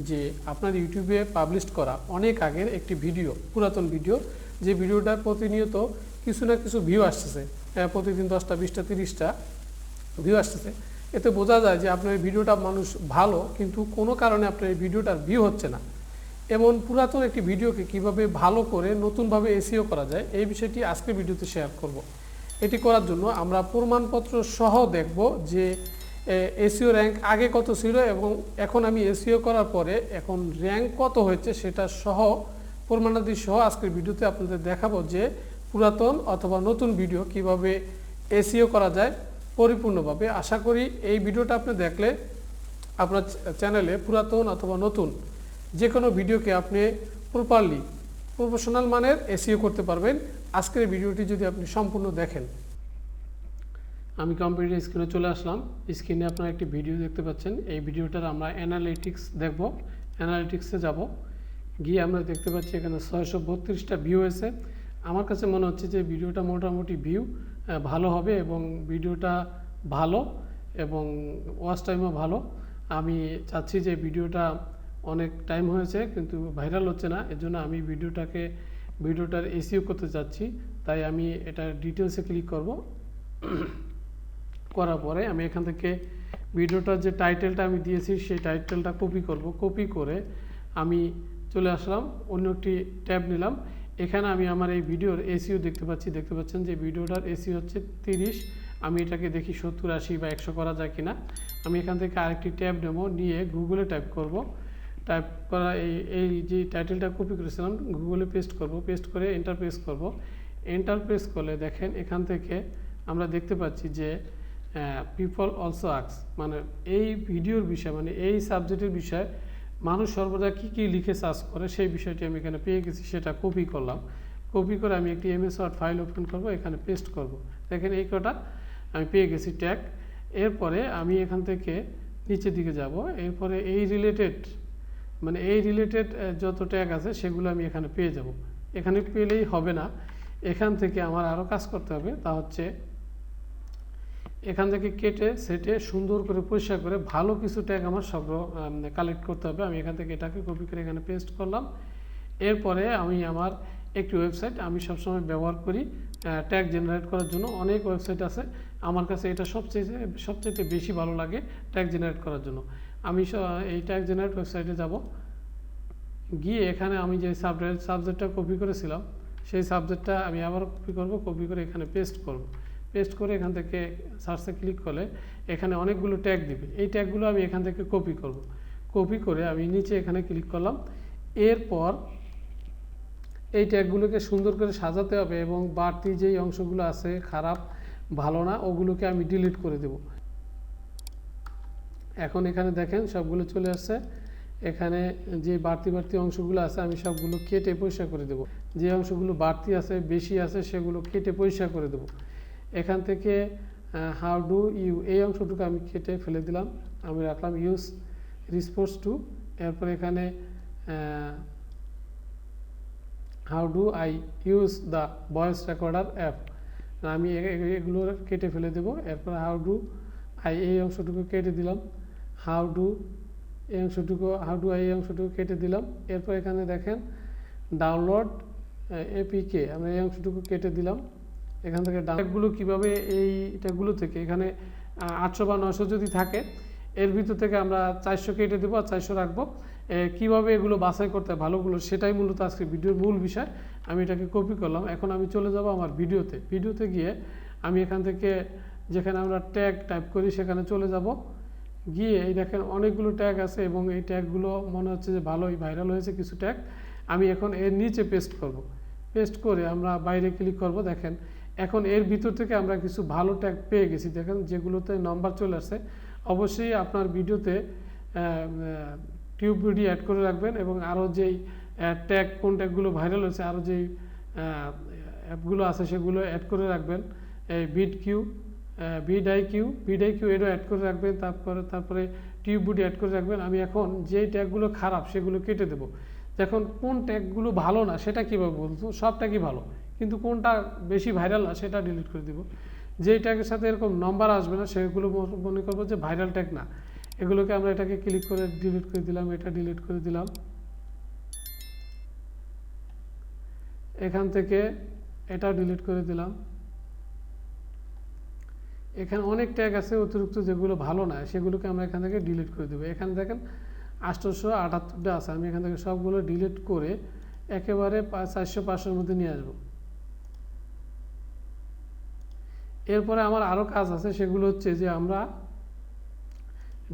যে আপনার ইউটিউবে পাবলিশ করা অনেক আগের একটি ভিডিও, পুরাতন ভিডিও, যে ভিডিওটা প্রতিনিয়ত কিছু না কিছু ভিউ আসতেছে, প্রতিদিন 10টা 20টা 30টা ভিউ আসতেছে। এতে বোঝা যায় যে আপনার এই ভিডিওটা মানুষ ভালো, কিন্তু কোনো কারণে আপনার এই ভিডিওটার ভিউ হচ্ছে না। এমন পুরাতন একটি ভিডিওকে কিভাবে ভালো করে নতুনভাবে এসইও করা যায়, এই বিষয়টি আজকের ভিডিওতে শেয়ার করব। এটি করার জন্য আমরা প্রমাণপত্র সহ দেখব যে এসইও র্যাঙ্ক আগে কত ছিল এবং এখন আমি এসইও করার পরে এখন র্যাঙ্ক কত হয়েছে সেটা সহ, প্রমাণাদি সহ আজকের ভিডিওতে আপনাদের দেখাবো যে পুরাতন অথবা নতুন ভিডিও কিভাবে এসইও করা যায় পরিপূর্ণভাবে। আশা করি এই ভিডিওটা আপনি দেখলে আপনার চ্যানেলে পুরাতন অথবা নতুন যে কোনো ভিডিওকে আপনি প্রপারলি প্রফেশনাল মানের এসইও করতে পারবেন আজকের ভিডিওটি যদি আপনি সম্পূর্ণ দেখেন। আমি কম্পিউটার স্ক্রিনে চলে আসলাম। স্ক্রিনে আপনারা একটি ভিডিও দেখতে পাচ্ছেন। এই ভিডিওটার আমরা অ্যানালিটিক্স দেখব। অ্যানালিটিক্সে যাব, গিয়ে আমরা দেখতে পাচ্ছি এখানে 632টা ভিউ হয়েছে। আমার কাছে মনে হচ্ছে যে ভিডিওটা মোটামুটি ভিউ ভালো হবে এবং ভিডিওটা ভালো এবং ওয়াচ টাইমও ভালো। আমি চাচ্ছি যে ভিডিওটা অনেক টাইম হয়েছে কিন্তু ভাইরাল হচ্ছে না, এর জন্য আমি ভিডিওটার এসইও করতে চাচ্ছি। তাই আমি এটা ডিটেলসে ক্লিক করব। করার পরে আমি এখান থেকে ভিডিওটার যে টাইটেলটা আমি দিয়েছি সেই টাইটেলটা কপি করব। কপি করে আমি চলে আসলাম, অন্য একটি ট্যাব নিলাম। এখানে আমি আমার এই ভিডিওর এসইও দেখতে পাচ্ছেন যে ভিডিওটার এসইও হচ্ছে 30। আমি এটাকে দেখি 70, 80 বা 100 করা যায় কিনা। আমি এখান থেকে আরেকটি ট্যাব নেব, নিয়ে গুগলে টাইপ করব। টাইপ করা এই যে টাইটেলটা কপি করেছিলাম গুগলে পেস্ট করব। পেস্ট করে এন্টার প্রেস করব। এন্টার প্রেস করলে দেখেন এখান থেকে আমরা দেখতে পাচ্ছি যে পিপল অলসো আক্স, মানে এই ভিডিওর বিষয়, মানে এই সাবজেক্টের বিষয় মানুষ সর্বদা কী কী লিখে সার্চ করে সেই বিষয়টি আমি এখানে পেয়ে গেছি। সেটা কপি করলাম। কপি করে আমি একটি এমএস ওয়ার্ড ফাইল ওপেন করব, এখানে পেস্ট করব। দেখেন এই কটা আমি পেয়ে গেছি ট্যাগ। এরপরে আমি এখান থেকে নিচের দিকে যাব। এরপরে এই রিলেটেড যত ট্যাগ আছে সেগুলো আমি এখানে পেয়ে যাব। এখানে পেলেই হবে না, এখান থেকে আমার আরও কাজ করতে হবে। তা হচ্ছে এখান থেকে কেটে সেটে সুন্দর করে পরিষ্কার করে ভালো কিছু ট্যাগ আমার সংগ্রহ কালেক্ট করতে হবে। আমি এখান থেকে এটাকে কপি করে এখানে পেস্ট করলাম। এরপরে আমি আমার একটি ওয়েবসাইট আমি সবসময় ব্যবহার করি ট্যাগ জেনারেট করার জন্য। অনেক ওয়েবসাইট আছে, আমার কাছে এটা সবচেয়ে বেশি ভালো লাগে ট্যাগ জেনারেট করার জন্য। আমি এই ট্যাগ জেনারেট ওয়েবসাইটে যাব, গিয়ে এখানে আমি যে সাবজেক্টটা কপি করেছিলাম সেই সাবজেক্টটা আমি আবার কপি করব। কপি করে এখানে পেস্ট করব। পেস্ট করে এখান থেকে সার্চে ক্লিক করলে এখানে অনেকগুলো ট্যাগ দিবে। এই ট্যাগগুলো আমি এখান থেকে কপি করব। কপি করে আমি নিচে এখানে ক্লিক করলাম। এরপর এই ট্যাগগুলোকে সুন্দর করে সাজাতে হবে এবং বাড়তি যেই অংশগুলো আছে খারাপ ভালো না ওগুলোকে আমি ডিলিট করে দেব। এখন এখানে দেখেন সবগুলো চলে আসছে। এখানে যে বাড়তি অংশগুলো আছে আমি সবগুলো কেটে পরিষ্কার করে দেব। যে অংশগুলো বাড়তি আছে বেশি আছে সেগুলো কেটে পরিষ্কার করে দেব। এখান থেকে হাউ ডু ইউ এই অংশটুকু আমি কেটে ফেলে দিলাম। আমি রাখলাম ইউজ রেসপন্স টু। এরপর এখানে how do I use the voice recorder app, আমি এগুলো কেটে ফেলে দেব। এরপর হাউ ডু আই এই অংশটুকু কেটে দিলাম। হাউ ডু আই এই অংশটুকু কেটে দিলাম। এরপর এখানে দেখেন ডাউনলোড এপিকে, আমরা এই অংশটুকু কেটে দিলাম। এখান থেকে ট্যাগগুলো কীভাবে এই ট্যাগগুলো থেকে এখানে 800 বা 900 যদি থাকে এর ভিতর থেকে আমরা 400 কেটে দেবো আর 400 রাখবো। কীভাবে এগুলো বাছাই করতে হয় ভালোগুলো সেটাই মূলত আজকে ভিডিওর মূল বিষয়। আমি এটাকে কপি করলাম। এখন আমি চলে যাব আমার ভিডিওতে গিয়ে আমি এখান থেকে যেখানে আমরা ট্যাগ টাইপ করি সেখানে চলে যাব। গিয়ে এই দেখেন অনেকগুলো ট্যাগ আছে এবং এই ট্যাগগুলো মনে হচ্ছে যে ভালোই ভাইরাল হয়েছে কিছু ট্যাগ। আমি এখন এর নিচে পেস্ট করব। পেস্ট করে আমরা বাইরে ক্লিক করব। দেখেন এখন এর ভিতর থেকে আমরা কিছু ভালো ট্যাগ পেয়ে গেছি। দেখেন যেগুলোতে নাম্বার চলে আসছে। অবশ্যই আপনার ভিডিওতে টিউব ভিডিও অ্যাড করে রাখবেন এবং আরও যেই কোন ট্যাগগুলো ভাইরাল হয়েছে আরও যেই অ্যাপগুলো আছে সেগুলো অ্যাড করে রাখবেন। এই ভিডআইকিউ এটাও অ্যাড করে রাখবেন। তারপরে টিউব ভিডিও অ্যাড করে রাখবেন। আমি এখন যেই ট্যাগগুলো খারাপ সেগুলো কেটে দেবো। দেখুন কোন ট্যাগগুলো ভালো না সেটা কীভাবে বলতো, সব ট্যাগই ভালো কিন্তু কোনটা বেশি ভাইরাল না সেটা ডিলিট করে দেবো। যেই ট্যাগের সাথে এরকম নম্বর আসবে না সেগুলো মনে করবো যে ভাইরাল ট্যাগ না। এগুলোকে আমরা এটাকে ক্লিক করে ডিলিট করে দিলাম, এটা ডিলিট করে দিলাম। এখান থেকে এটা ডিলিট করে দিলাম। এখানে অনেক ট্যাগ আছে অতিরিক্ত যেগুলো ভালো না, সেগুলোকে আমরা এখান থেকে ডিলিট করে দেবো। এখানে দেখেন 878টা আছে, আমি এখান থেকে সবগুলো ডিলিট করে একেবারে 400-500-এর মধ্যে নিয়ে আসবো। এরপরে আমার আরও কাজ আছে, সেগুলো হচ্ছে যে আমরা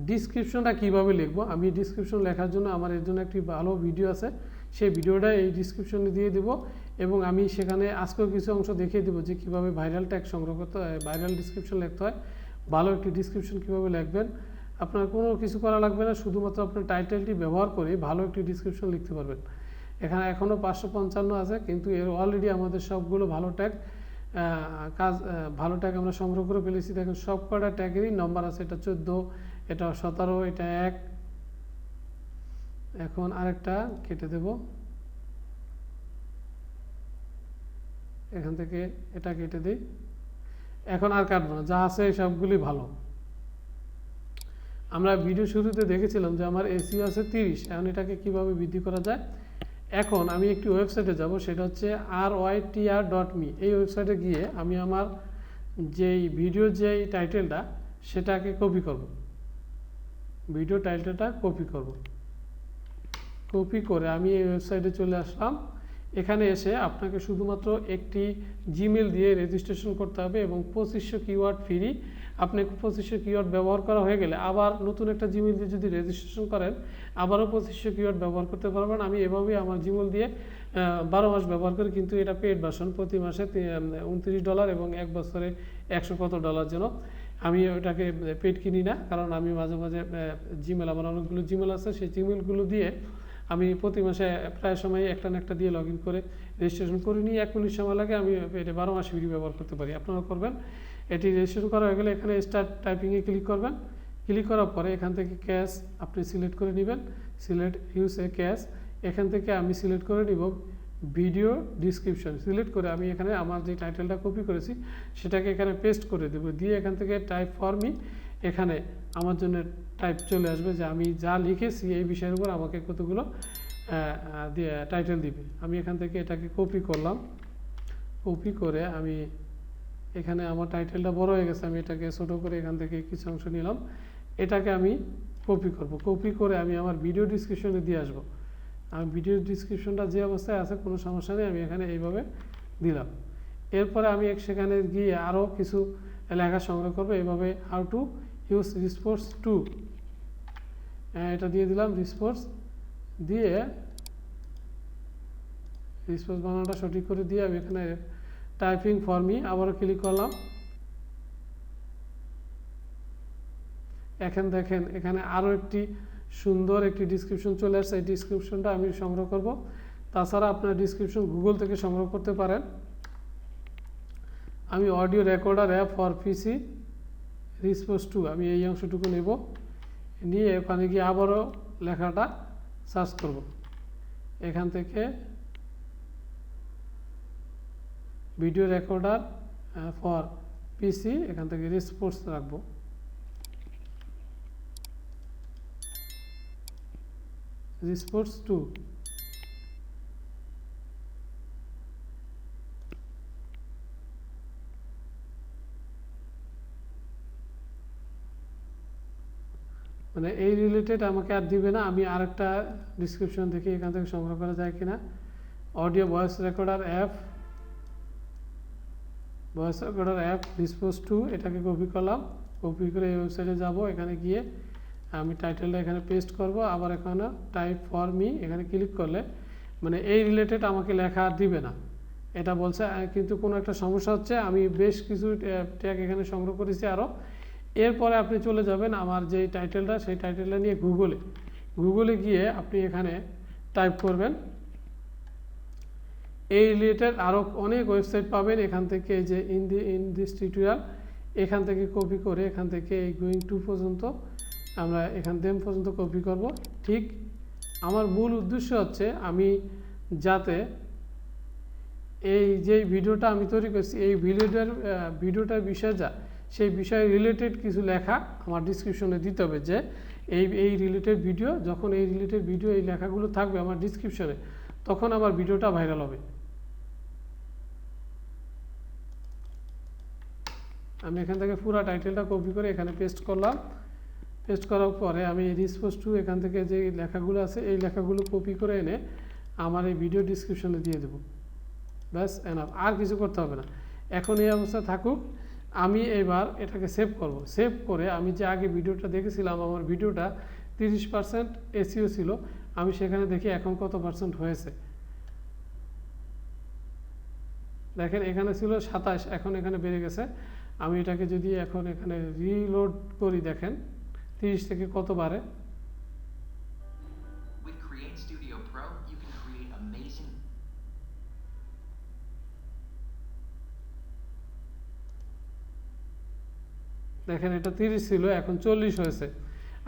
ডিসক্রিপশনটা কিভাবে লিখবো। আমি ডিসক্রিপশন লেখার জন্য আমার এর জন্য একটি ভালো ভিডিও আছে, সেই ভিডিওটা এই ডিসক্রিপশনে দিয়ে দেব এবং আমি সেখানে আজকেও কিছু অংশ দেখিয়ে দেবো যে কীভাবে ভাইরাল ট্যাগ সংগ্রহ করতে হয়, ভাইরাল ডিসক্রিপশন লিখতে হয়, ভালো একটি ডিসক্রিপশন কীভাবে লিখবেন। আপনার কোনো কিছু করা লাগবে না, শুধুমাত্র আপনার টাইটেলটি ব্যবহার করে ভালো একটি ডিসক্রিপশন লিখতে পারবেন। এখানে এখনও 555 আছে, কিন্তু এর অলরেডি আমাদের সবগুলো ভালো ট্যাগ ভালো ট্যাগ আমরা সংগ্রহ করে ফেলেছি। দেখেন সব কটা ট্যাগেরই নম্বর আছে, এটা 14, এটা 17, এটা 1। এখন আরেকটা কেটে দেব, এখান থেকে এটা কেটে দিই। এখন আর কাটবো না, যা আছে সবগুলি ভালো। আমরা ভিডিও শুরুতে দেখেছিলাম যে আমার এসইও আছে 30, এখন এটাকে কিভাবে বৃদ্ধি করা যায়। এখন আমি একটি ওয়েবসাইটে যাব, সেটা হচ্ছে rytr.me। এই ওয়েবসাইটে গিয়ে আমি আমার যেই ভিডিও যেই টাইটেলটা সেটাকে কপি করব, ভিডিও টাইটেলটা কপি করব। কপি করে আমি এই ওয়েবসাইটে চলে আসলাম। এখানে এসে আপনাকে শুধুমাত্র একটি জিমেল দিয়ে রেজিস্ট্রেশন করতে হবে এবং 2500 কিওয়ার্ড ফ্রি। আপনি 2500 কিওয়ার্ড ব্যবহার করা হয়ে গেলে আবার নতুন একটা জিমেল দিয়ে যদি রেজিস্ট্রেশন করেন, আবারও 2500 কিওয়ার্ড ব্যবহার করতে পারবেন। আমি এভাবেই আমার জিমেল দিয়ে 12 মাস ব্যবহার করি, কিন্তু এটা পেড ভার্সন, প্রতি মাসে $29 এবং 1 বছরে 100 কত ডলার যেন। আমি ওটাকে পেড কিনি না, কারণ আমি মাঝে মাঝে জিমেল, আমার অনেকগুলো জিমেল আছে, সেই জিমেলগুলো দিয়ে আমি প্রতি মাসে প্রায় সময় একটা না একটা দিয়ে লগ ইন করে রেজিস্ট্রেশন করে নিই। 1 মিনিট সময় লাগে, আমি এটা 12 মাস ফ্রি ব্যবহার করতে পারি। আপনারা করবেন। এটি রেজিস্ট্রেশন করা হয়ে গেলে এখানে স্টার্ট টাইপিংয়ে ক্লিক করবেন। ক্লিক করার পরে এখান থেকে ক্যাশ আপনি সিলেক্ট করে নেবেন, সিলেক্ট ইউজ এ ক্যাশ। এখান থেকে আমি সিলেক্ট করে নিব ভিডিও ডিসক্রিপশন। সিলেক্ট করে আমি এখানে আমার যে টাইটেলটা কপি করেছি সেটাকে এখানে পেস্ট করে দেবো, দিয়ে এখান থেকে টাইপ ফর মি, এখানে আমার জন্য টাইপ চলে আসবে যে আমি যা লিখেছি এই বিষয়ের উপর আমাকে কতগুলো টাইটেল দিবে। আমি এখান থেকে এটাকে কপি করলাম, কপি করে আমি এখানে আমার টাইটেলটা বড় হয়ে গেছে, আমি এটাকে ছোটো করে এখান থেকে কিছু অংশ নিলাম, এটাকে আমি কপি করব। কপি করে আমি আমার ভিডিও ডিসক্রিপশনে দিয়ে আসবো। আমি ভিডিও ডিসক্রিপশনটা যে অবস্থায় আছে কোনো সমস্যা নেই, আমি এখানে এইভাবে দিলাম। এরপরে আমি সেখানে গিয়ে আরও কিছু লেখা সংগ্রহ করবো, এইভাবে how to use response to, এটা দিয়ে দিলাম রেসপন্স, দিয়ে রেসপন্স বানানটা সঠিক করে দিয়ে আমি এখানে টাইপিং ফর মি আবারও ক্লিক করলাম। এখন দেখেন এখানে আরও একটি সুন্দর একটি ডিসক্রিপশন চলে আসছে, এই ডিসক্রিপশনটা আমি সংগ্রহ করব। তাছাড়া আপনার ডিসক্রিপশন গুগল থেকে সংগ্রহ করতে পারেন। আমি audio recorder app for PC response to, আমি এই অংশটুকু নেব, নিয়ে ওখানে গিয়ে আবারও লেখাটা সার্চ করব। এখান থেকে ভিডিও রেকর্ডার ফর পিসি, এখান থেকে রেসপন্স রাখবো, রেসপন্স টু। মানে এই রিলেটেড আমাকে আর দিবে না, আমি আরেকটা ডিসক্রিপশন দেখি এখান থেকে সংগ্রহ করা যায় কিনা। Audio voice recorder app, voice recorder app response to, এটাকে কপি করলাম। কপি করে এই ওয়েবসাইটে যাব, এখানে গিয়ে আমি টাইটেলটা এখানে পেস্ট করব, আবার এখানে টাইপ ফর মি এখানে ক্লিক করলে মানে এই রিলেটেড আমাকে লেখা আর দিবে না, এটা বলছে। কিন্তু কোনো একটা সমস্যা হচ্ছে, আমি বেশ কিছু ট্যাগ এখানে সংগ্রহ করেছি আরও। এরপরে আপনি চলে যাবেন আমার যে টাইটেলটা, সেই টাইটেলটা নিয়ে গুগলে গিয়ে আপনি এখানে টাইপ করবেন। এই রিলেটেড আরও অনেক ওয়েবসাইট পাবেন এখান থেকে, এই যে ইন দিস টিউটোরিয়াল, এখান থেকে কপি করে এখান থেকে এই গোয়িং টু পর্যন্ত আমরা এখান দেম পর্যন্ত কপি করব। ঠিক আমার মূল উদ্দেশ্য হচ্ছে আমি যাতে এই যে ভিডিওটা আমি তৈরি করছি এই ভিডিওটার বিষয় যা, সেই বিষয়ে রিলেটেড কিছু লেখা আমার ডিসক্রিপশনে দিতে হবে, যে এই রিলেটেড ভিডিও, যখন এই রিলেটেড ভিডিও এই লেখাগুলো থাকবে আমার ডিসক্রিপশনে, তখন আমার ভিডিওটা ভাইরাল হবে। আমি এখান থেকে পুরো টাইটেলটা কপি করে এখানে পেস্ট করলাম। পেস্ট করার পরে আমি রিসপোজ টু এখান থেকে যে লেখাগুলো আছে এই লেখাগুলো কপি করে এনে আমার এই ভিডিও ডিসক্রিপশনে দিয়ে দেবো। ব্যাস এনাফ, আর কিছু করতে হবে না। এখন এই অবস্থা থাকুক, আমি এবার এটাকে সেভ করব। সেভ করে আমি যে আগে ভিডিওটা দেখেছিলাম, আমার ভিডিওটা 30% এসইও ছিল, আমি সেখানে দেখি এখন কত পার্সেন্ট হয়েছে। দেখেন এখানে ছিল 27, এখন এখানে বেড়ে গেছে। আমি এটাকে যদি এখন এখানে রিলোড করি, দেখেন 30 থেকে কত বাড়ে। দেখেন এটা 30 ছিল, এখন 40 হয়েছে।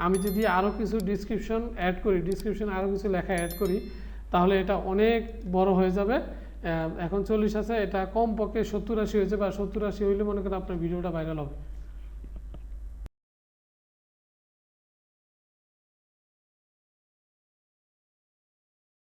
আমি যদি আরও কিছু ডিসক্রিপশন অ্যাড করি, ডিসক্রিপশন আরও কিছু লেখা অ্যাড করি, তাহলে এটা অনেক বড় হয়ে যাবে। এখন 40 আছে, এটা কমপক্ষে 70-80 হয়েছে, বা 70-80 হইলে মনে করেন আপনার ভিডিওটা ভাইরাল হবে।